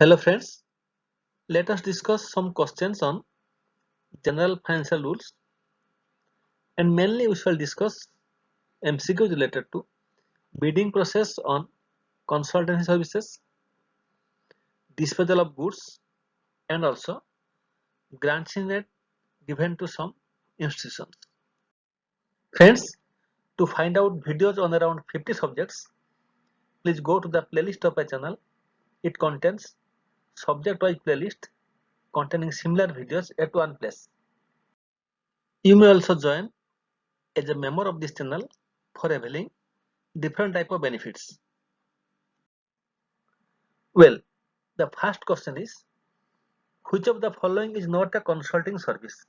Hello friends, let us discuss some questions on general financial rules, and mainly we shall discuss MCQs related to bidding process on consultancy services, disposal of goods, and also grants in aid given to some institutions. Friends, to find out videos on around 50 subjects, please go to the playlist of my channel. It contains subject-wise playlist containing similar videos at one place. You may also join as a member of this channel for availing different type of benefits. Well, the first question is, which of the following is not a consulting service?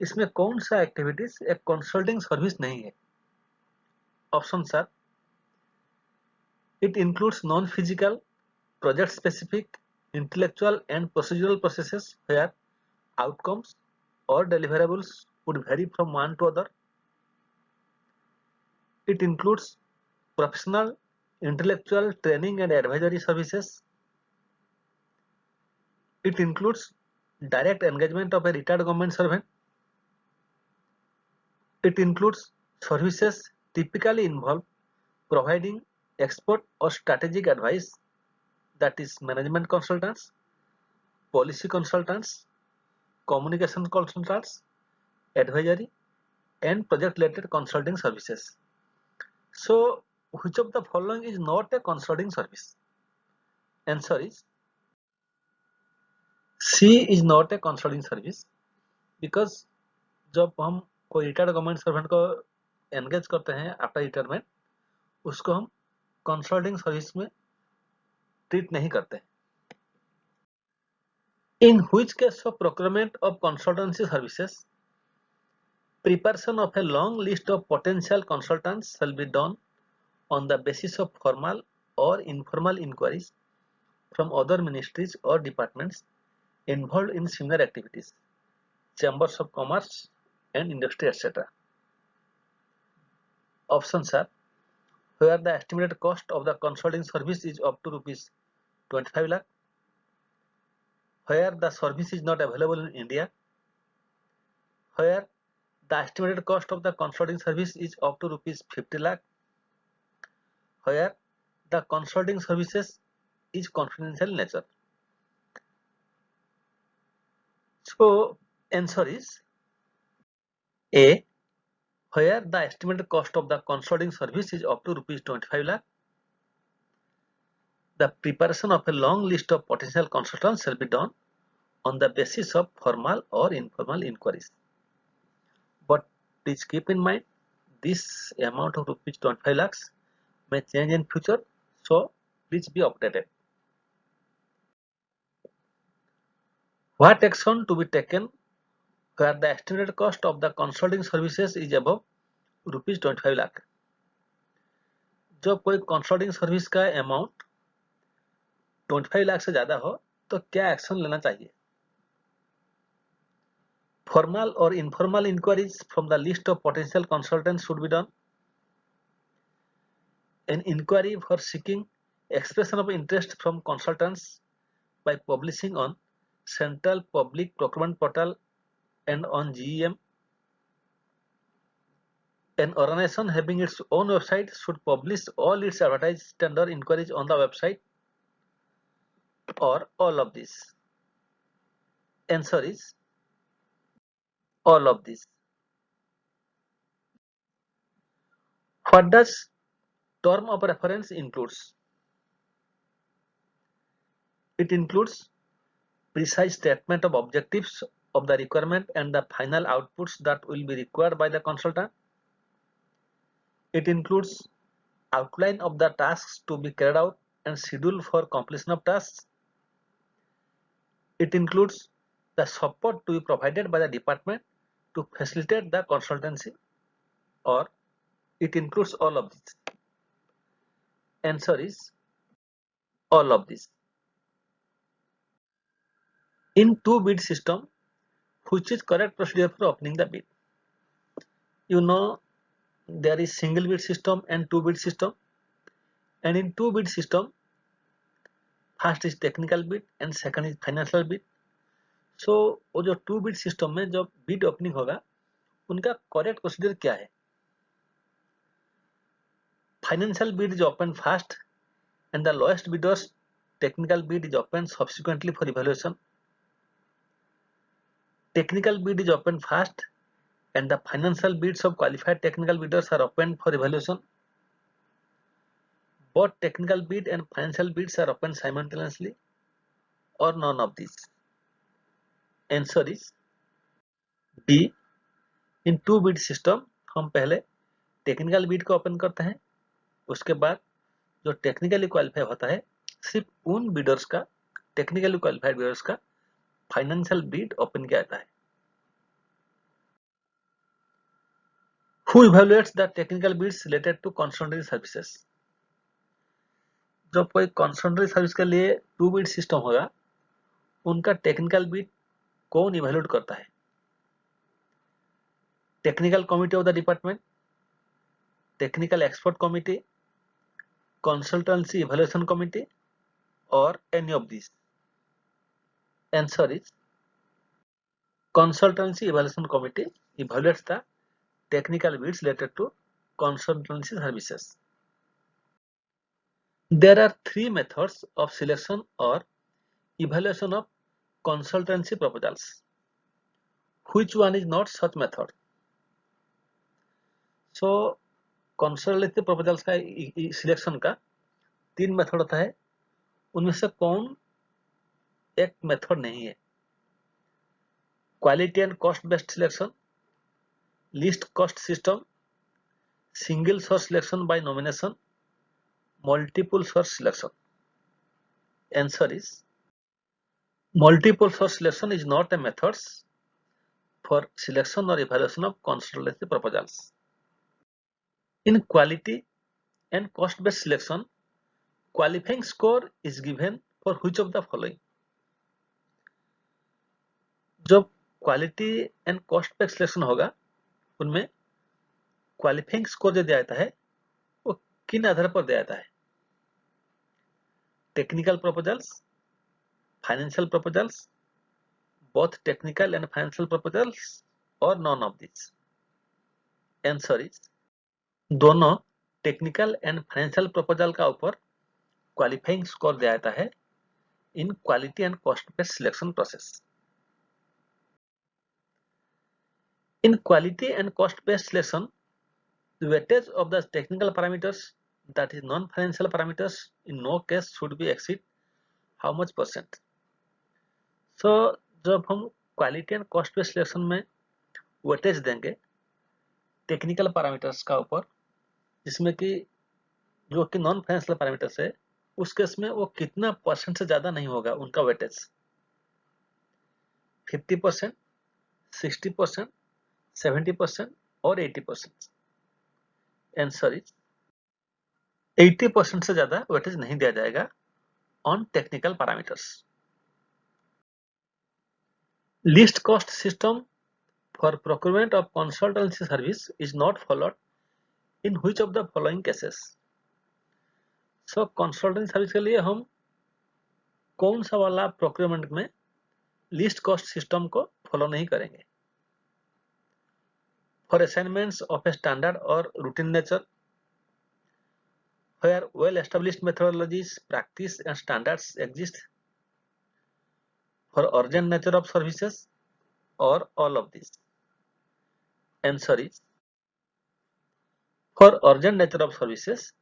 इसमें कौन सा activities एक consulting service नहीं है? Options are, it includes non-physical, project-specific, intellectual and procedural processes where outcomes or deliverables would vary from one to other. It includes professional, intellectual training and advisory services. It includes direct engagement of a retired government servant. It includes services typically involve providing expert or strategic advice, that is management consultants, policy consultants, communication consultants, advisory and project related consulting services. So which of the following is not a consulting service? Answer is C is not a consulting service, because जब हम कोई retired government servant को engage करते हैं after retirement, उसको हम consulting service में treat नहीं करते. In which case of procurement of consultancy services, preparation of a long list of potential consultants shall be done on the basis of formal or informal inquiries from other ministries or departments involved in similar activities, chambers of commerce and industry, etc. Options are, where the estimated cost of the consulting service is up to rupees 25 lakh, where the service is not available in India, where the estimated cost of the consulting service is up to rupees 50 lakh, where the consulting services is confidential in nature. So answer is A, where the estimated cost of the consulting service is up to rupees 25 lakh. The preparation of a long list of potential consultants shall be done on the basis of formal or informal inquiries. But please keep in mind, this amount of rupees 25 lakhs may change in future, so please be updated. What action to be taken where the estimated cost of the consulting services is above rupees 25 lakh? जब कोई consulting service का amount 25 lakh से ज्यादा हो तो क्या action लेना चाहिए? Formal or informal inquiries from the list of potential consultants should be done. An inquiry for seeking expression of interest from consultants by publishing on Central Public Procurement Portal and on GEM. An organization having its own website should publish all its advertised tender inquiries on the website, or all of this? Answer is all of this. What does term of reference includes? It includes precise statement of objectives of the requirement and the final outputs that will be required by the consultant. It includes outline of the tasks to be carried out and schedule for completion of tasks. It includes the support to be provided by the department to facilitate the consultancy, or it includes all of this? Answer is all of this. In two bid system, which is correct procedure for opening the bid? You know, there is single bid system and two bid system, and in two bid system, first is technical bid and second is financial bid. So वो जो 2 bid system में जब bid opening होगा उनका correct procedure क्या है? Financial bid is open first and the lowest bidder's technical bid is opened subsequently for evaluation. Technical bid is opened first and the financial bids of qualified technical bidders are opened for evaluation. Both technical bid and financial bids are opened simultaneously or none of these. Answer is D. In 2 bid system हम पहले technical bid को open करते हैं, उसके बाद जो technically qualify होता है सिर्फ उन बिडर्स का, टेक्निकली क्वालिफाइड बिडर्स का फाइनेंशियल बिड ओपन किया जाता है। Who evaluates the technical bids related to consultancy services? जब कोई consultancy सर्विस के लिए 2 bid सिस्टम होगा उनका टेक्निकल बिड कौन इवेल्युएट करता है? Technical committee of the department, technical expert committee, consultancy evaluation committee और any of this? Answer is consultancy evaluation committee evaluates the technical bids related to consultancy services. There are 3 methods of selection or evaluation of consultancy proposals. Which one is not such method? So consultancy proposals का selection का 3 method होता है, उनमें से कौन एक method नहीं है? Quality and cost based selection, list cost system, single source selection bye nomination, multiple source selection. Answer is multiple source selection is not a method for selection or evaluation of consultancy proposals. In quality and cost based selection, qualifying score is given for which of the following? जब quality and cost based selection होगा उनमें qualifying score जो दिया जाता है वो किन आधार पर दिया जाता है? Technical proposals, financial proposals, both technical and financial proposals or none of these? Answer is दोनों टेक्निकल एंड फाइनेंशियल प्रपोजल का ऊपर क्वालिफाइंग स्कोर दिया जाता है in quality and cost based selection process. In quality and cost based selection, the weightage of the technical parameters, that is non-financial parameters, in no case should be exceed how much %? So जब हम quality and cost based selection में weightage देंगे technical parameters का ऊपर, जिसमें कि जो कि नॉन फाइनेंशियल पैरामीटर्स है, उस केस में वो कितना % से ज्यादा नहीं होगा उनका वेटेज? 50%, 60%, 70% और 80%? आंसर इज 80% से ज्यादा वेटेज नहीं दिया जाएगा on technical parameters. Least cost system for procurement of consultancy service is not followed in which of the following cases? So consultancy service के लिए हम कौन सा वाला प्रोक्योरमेंट में लिस्ट कॉस्ट सिस्टम को फॉलो नहीं करेंगे? For assignments of a standard और routine nature, where well established methodologies, practice and standards exist, for urgent nature of services, or all of these? Answer is for urgent nature of services,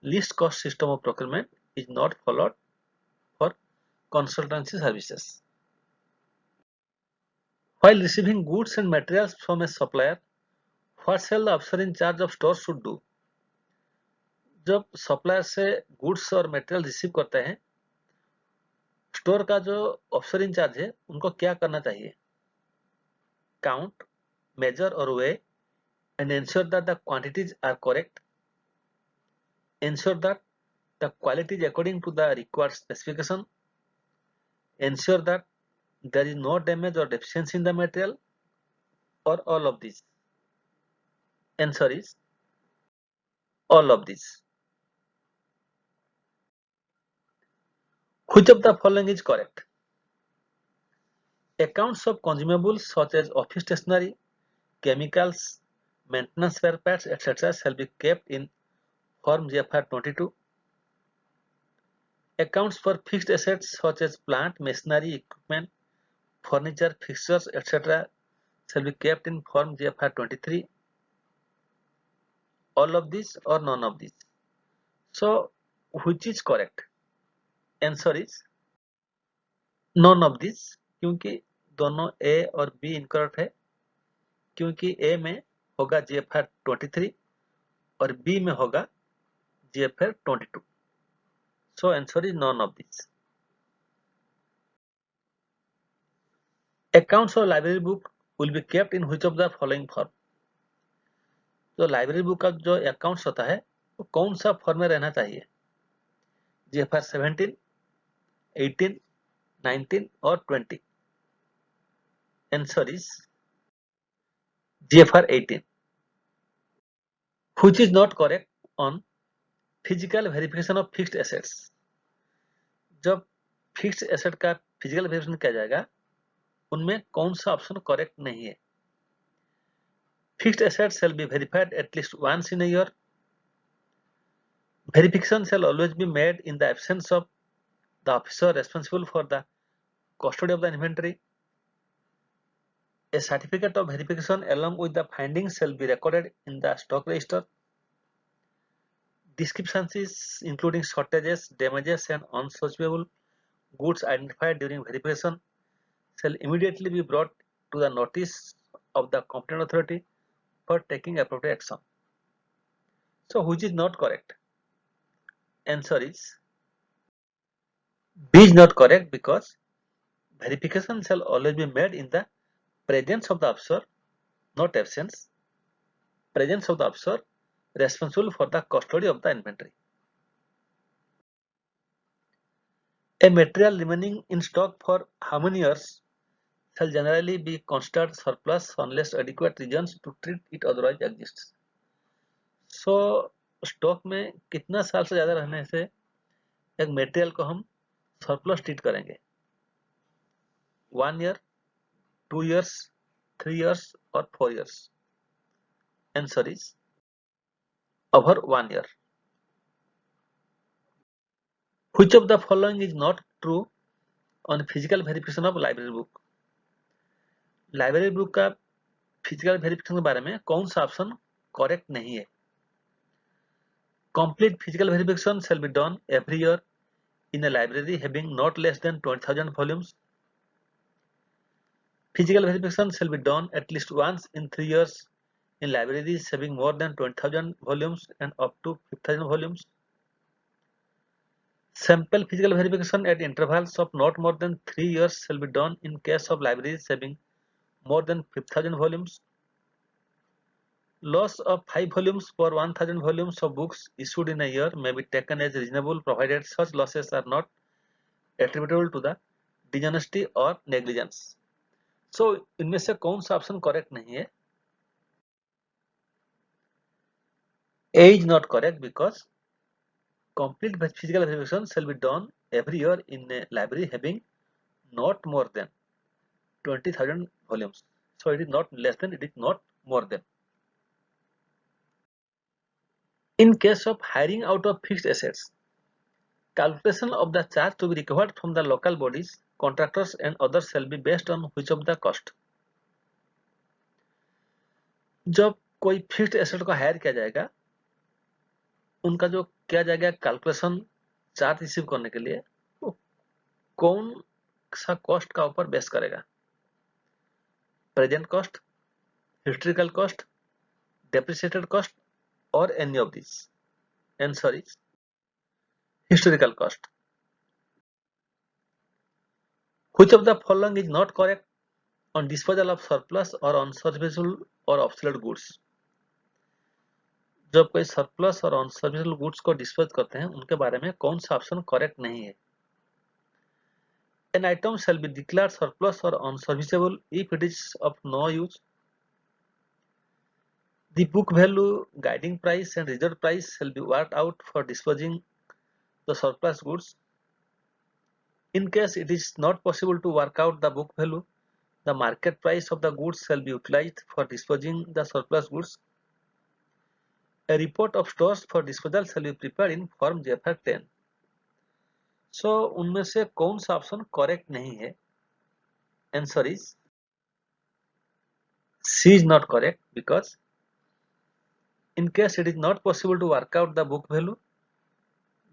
least cost system of procurement is not followed for consultancy services. While receiving goods and materials from a supplier, what shall the officer in charge of stores should do? जब supplier से goods और material receive करते हैं, store का जो officer in charge है उनको क्या करना चाहिए? काउंट, मेजर और वे and ensure that the quantities are correct, ensure that the quality is according to the required specification, ensure that there is no damage or deficiency in the material, or all of these? Answer is all of these. Which of the following is correct? Accounts of consumables such as office stationery, chemicals, maintenance spare parts, etc. shall be kept in Form GFR 22. Accounts for fixed assets such as plant, machinery, equipment, furniture, fixtures, etc. shall be kept in Form GFR 23. All of these or none of these. So, which is correct? Answer is none of these, क्योंकि दोनों A और B incorrect है, क्योंकि A में होगा GFR 23 और B में होगा GFR 22. So answer is none of these. Accounts or library book will be kept in which of the following form? तो लाइब्रेरी बुक का जो अकाउंट्स होता है वो कौन सा फॉर्म में रहना चाहिए? GFR 17, 18, 19 और 20. Answer is GFR 18. Which is not correct on physical verification of fixed assets? जब फिक्स्ड एसेट का फिजिकल वेरिफिकेशन किया जाएगा उनमें कौन सा ऑप्शन करेक्ट नहीं है? Fixed assets shall be verified at least once in a year. Verification shall always be made in the absence of the officer responsible for the custody of the inventory. A certificate of verification along with the findings shall be recorded in the stock register. Descriptions including shortages, damages and unserviceable goods identified during verification shall immediately be brought to the notice of the competent authority for taking appropriate action. So which is not correct? Answer is B is not correct because verification shall always be made in the presence of the officer, not absence. Presence of the officer responsible for the custody of the inventory. A material remaining in stock for how many years shall generally be considered surplus unless adequate reasons to treat it otherwise exists. So stock में कितना साल से ज्यादा रहने से एक material को हम सरप्लस ट्रीट करेंगे? 1 year, 2 years, 3 years और 4 years. Answer is over 1 year. Which of the following is not true on physical verification of library book? Library book का फिजिकल वेरिफिकेशन के बारे में कौन सा ऑप्शन करेक्ट नहीं है? Complete physical verification shall be done every year in a library having not less than 20,000 volumes. Physical verification shall be done at least once in 3 years in libraries having more than 20,000 volumes and up to 5,000 volumes. Sample physical verification at intervals of not more than 3 years shall be done in case of libraries having more than 5,000 volumes. Loss of 5 volumes per 1,000 volumes of books issued in a year may be taken as reasonable provided such losses are not attributable to the dishonesty or negligence. So इनमें से कौन सा option correct नहीं है? A is not correct because complete physical verification shall be done every year in a library having not more than 20,000 volumes. So it is not less than, it is not more than. In case of hiring out of fixed assets, calculation of the charge to be recovered from the local bodies, contractors and others shall be based on which of the cost? जब कोई fixed asset को higher किया जाएगा उनका जो किया जाएगा calculation charge receive करने के लिए वो कौन सा कॉस्ट का ऊपर बेस करेगा? Present cost, historical cost, depreciated cost और any of this? Answer is historical cost. Which of the following is not correct on disposal of surplus or unserviceable or obsolete goods? जब कोई surplus और unserviceable goods को dispose करते हैं उनके बारे में कौन सा ऑप्शन करेक्ट नहीं है? An item shall be declared surplus or unserviceable if it is of no use. The book value, guiding price and reserve price shall be worked out for disposing the surplus goods. In case it is not possible to work out the book value, the market price of the goods shall be utilized for disposing the surplus goods. A report of stores for disposal shall be prepared in form JFR 10. So उनमें से कौन सा option correct नहीं है? Answer is C is not correct, because in case it is not possible to work out the book value,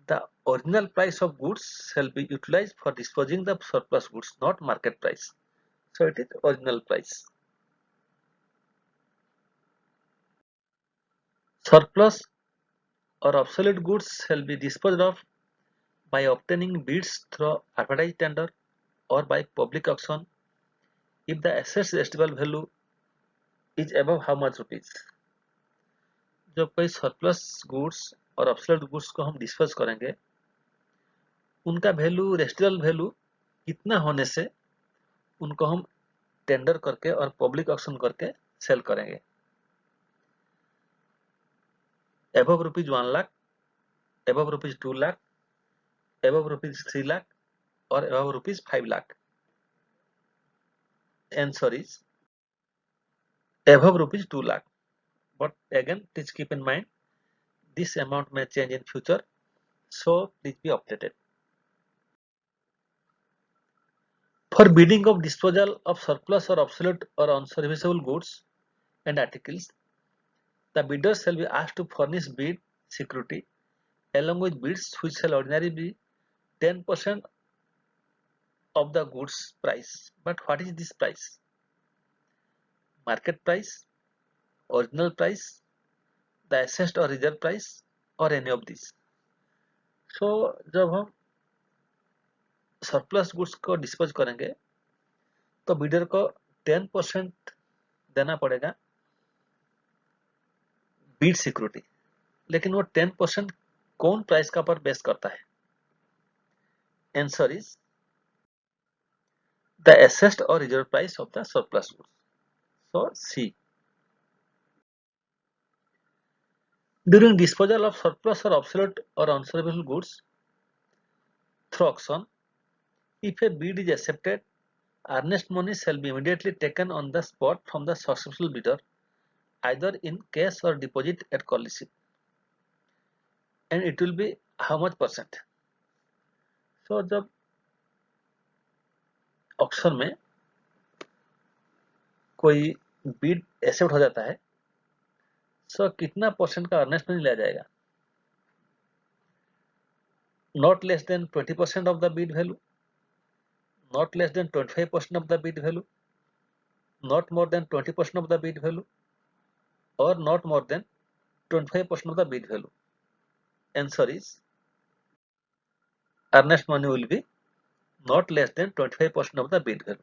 the original price of goods shall be utilized for disposing the surplus goods, not market price. So it is original price. Surplus or obsolete goods shall be disposed of by obtaining bids through advertised tender or by public auction if the assessed estimable value is above how much rupees. जब कोई surplus goods और obsolete goods को हम dispose करेंगे, उनका value रेस्टिबल value कितना होने से उनको हम टेंडर करके और पब्लिक ऑक्शन करके सेल करेंगे. above rupees 1 lakh, above rupees 2 lakh, above rupees 3 lakh or above rupees 5 lakh. Answer is above rupees 2 lakh. But again, please keep in mind this amount may change in future, so please be updated. For bidding of disposal of surplus or obsolete or unserviceable goods and articles, the bidder shall be asked to furnish bid security along with bids which shall ordinarily be 10% of the goods price. But what is this price? Market price, original price, the assessed or reserve price, or any of these. So जब हम surplus goods को dispose करेंगे तो bidder को 10% देना पड़ेगा Beed security, लेकिन वो 10% कौन प्राइस का पर बेस करता है? आंसर इज द असेस्ड और reserve price of the surplus goods. So C. During disposal of surplus और ऑब्सोलेट और unserviceable goods through auction, if a bid is accepted, earnest money shall be immediately taken on the spot from the successful bidder, either in cash or deposit at call receipt. And it will be how much percent? So जब auction में कोई Beed accept हो जाता है, सो कितना percent का earnest money लिया जाएगा? Not less than 20% of the bid value, not less than 25% of the bid value, not more than 20% of the bid value, or not more than 25% of the bid value. Answer is earnest money will be not less than 25% of the bid value.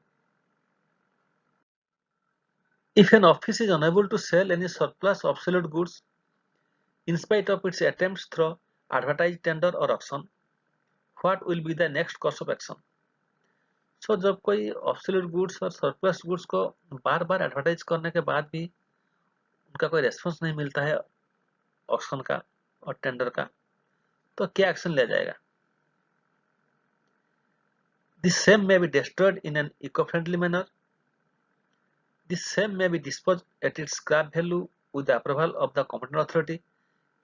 If an office is unable to sell any surplus obsolete goods in spite of its attempts through advertised tender or auction, what will be the next course of action? So जब कोई absolute goods और surplus goods को बार बार advertise करने के बाद भी उनका कोई रेस्पॉन्स नहीं मिलता है ऑक्शन का और टेंडर का, तो क्या एक्शन लिया जाएगा? This same may be destroyed in an eco-friendly manner. This same may be disposed at its scrap value with the approval of the competent authority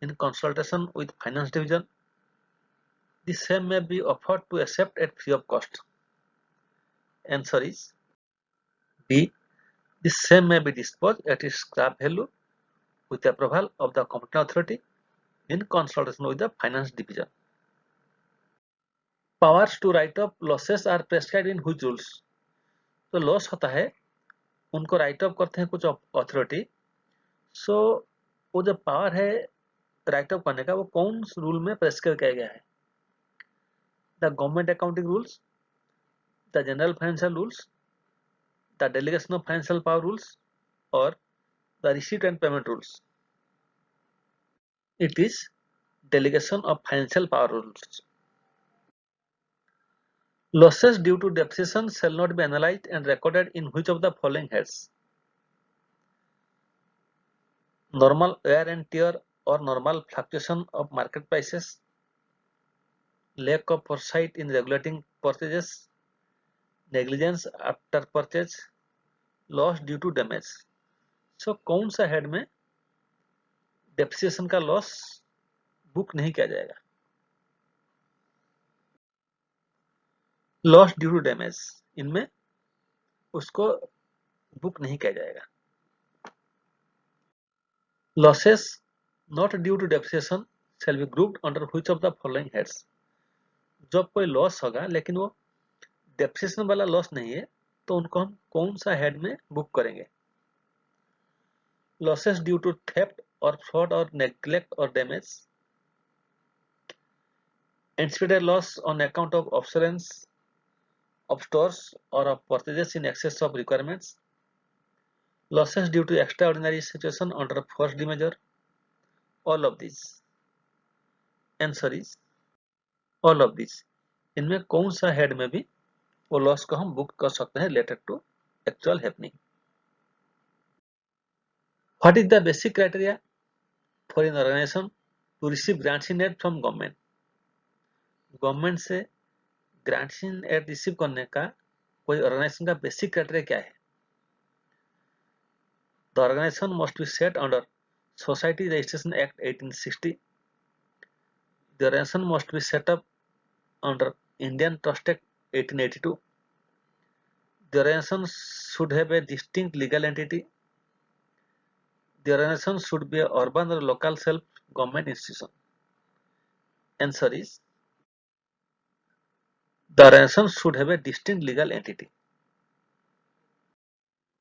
in consultation with finance division. This same may be offered to accept at free of cost. Answer is B. This same may be disposed at its scrap value with the approval of the competent authority in consultation with the finance division. Powers to write off losses are prescribed in which rules? तो loss होता है, उनको right of करते हैं कुछ authority. सो वो जो power है राइट ऑफ करने का, वो कौन रूल में प्रेस्क्राइब किया गया है? The government accounting rules, the general financial rules, the delegation of financial power rules, और the receipt and payment rules. It is delegation of financial power rules. Losses due to depreciation shall not be analyzed and recorded in which of the following heads? Normal wear and tear or normal fluctuation of market prices, lack of foresight in regulating purchases, negligence after purchase, loss due to damage. So कौन सा head में depreciation का loss book नहीं किया जाएगा? Loss due to damage, इनमें उसको book नहीं किया जाएगा। Losses not due to depreciation shall be grouped under which of the following heads? जब कोई लॉस होगा लेकिन वो डेप्रिसिएशन वाला लॉस नहीं है तो उनको हम कौन सा हेड में बुक करेंगे? लॉसेस ड्यू टू थेफ्ट और फ्रॉड और नेग्लेक्ट और damage, anticipated loss on account of obsolescence of stores or of purchases in excess of requirements, losses due to extraordinary situation under force measure, all of these. Answer is all of this. इनमें कौन सा head में भी वो loss को हम book कर सकते हैं related to actual happening? What is the basic criteria for an organization to receive grants in aid from government? Government से ग्रांट्स इन एड रिसीव करने का कोई ऑर्गेनाइजेशन का बेसिक क्राइटेरिया क्या है? The organization must be set under society registration act 1860. The organization must be set up under Indian Trust Act 1882. The organization should have a distinct legal entity. The organization should be an urban or local self-government institution. Answer is the organization should have a distinct legal entity.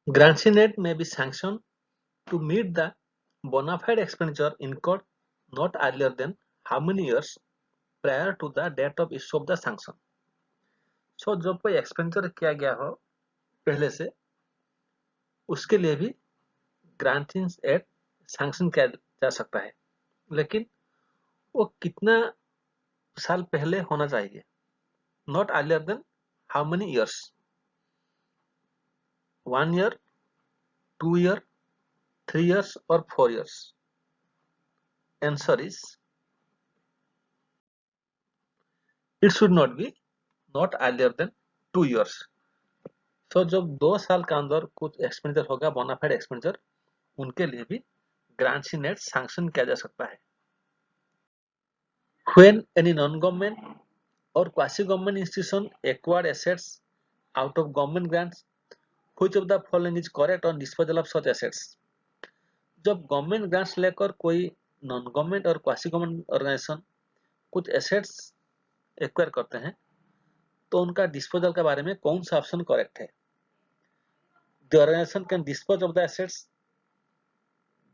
Grants in aid may be sanctioned to meet the bona fide expenditure incurred not earlier than how many years prior to the date of issue of the sanction. So जब कोई expenditure किया गया हो पहले से, उसके लिए भी ग्रांट इन एड सैंक्शन किया जा सकता है, लेकिन वो कितना साल पहले होना चाहिए? Not earlier than how many years? 1 year, 2 year, 3 years और 4 years? Answer is it should not be not earlier than 2 years. So जब 2 साल के अंदर कुछ एक्सपेंडिचर होगा बोनाफाइड एक्सपेंडिचर, उनके लिए भी ग्रांट्स इन एड सैंक्शन किया जा सकता है। When any non-government or quasi-government institution acquired assets out of government grants, which of the following is correct on disposal of such assets? जब गवर्नमेंट ग्रांट्स लेकर कोई नॉन गवर्नमेंट और quasi government organisation कुछ assets acquire करते हैं तो उनका disposal के बारे में कौन सा ऑप्शन करेक्ट है? The organization can dispose of the assets,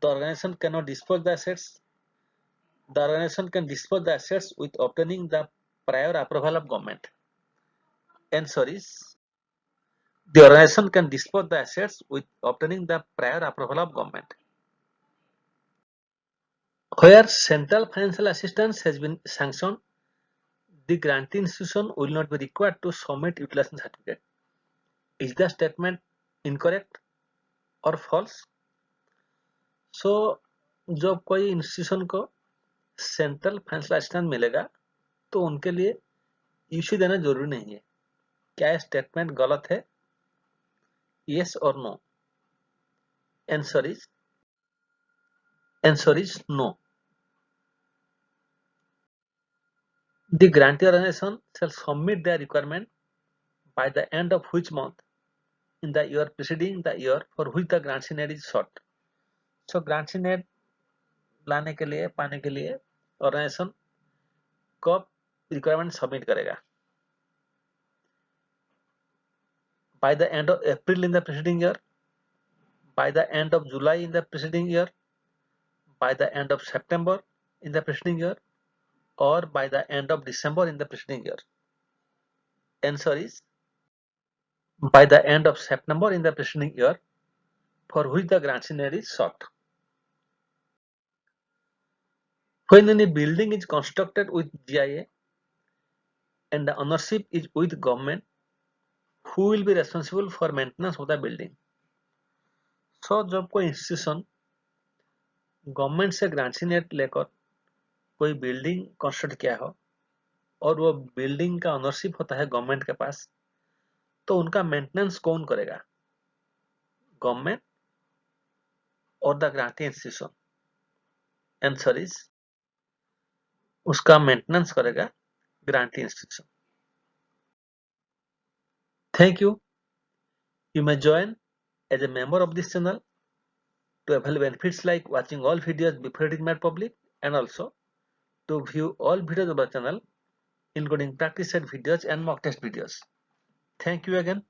the organization can not dispose the assets, the organization can dispose the assets with obtaining the prior approval of government. Answer is the organization can dispose the assets with obtaining the prior approval of government. Where central financial assistance has been sanctioned, the grantee institution will not be required to submit utilization certificate. Is the statement incorrect or false? So, जब कोई institution को central financial assistance मिलेगा तो उनके लिए issue देना जरूरी नहीं है। क्या स्टेटमेंट गलत है? यस और no? Answer is no. The grantee organization shall submit their requirement by the end of which month in the year preceding the year for which the grants in aid is sought. So grants in aid लाने के लिए, पाने के लिए organisation कब requirement submit करेगा? By the end of April in the preceding year, by the end of July in the preceding year, by the end of September in the preceding year, or by the end of December in the preceding year? Answer is by the end of September in the preceding year for which the grants in aid is sought. When any building is constructed with GIA and the ownership is with government, who will be responsible for maintenance of the building? So जब कोई institution government से grants in add लेकर कोई building construct किया हो और वो building का ओनरशिप होता है गवर्नमेंट के पास, तो उनका मेंटेनेंस कौन करेगा? गवर्नमेंट और द ग्रांटी इंस्टीट्यूशन? आंसर इज, उसका मेंटेनेंस करेगा ग्रांटी institution. Thank you. You may join as a member of this channel to avail benefits like watching all videos before it is made public, and also to view all videos of the channel including practice set videos and mock test videos. Thank you again.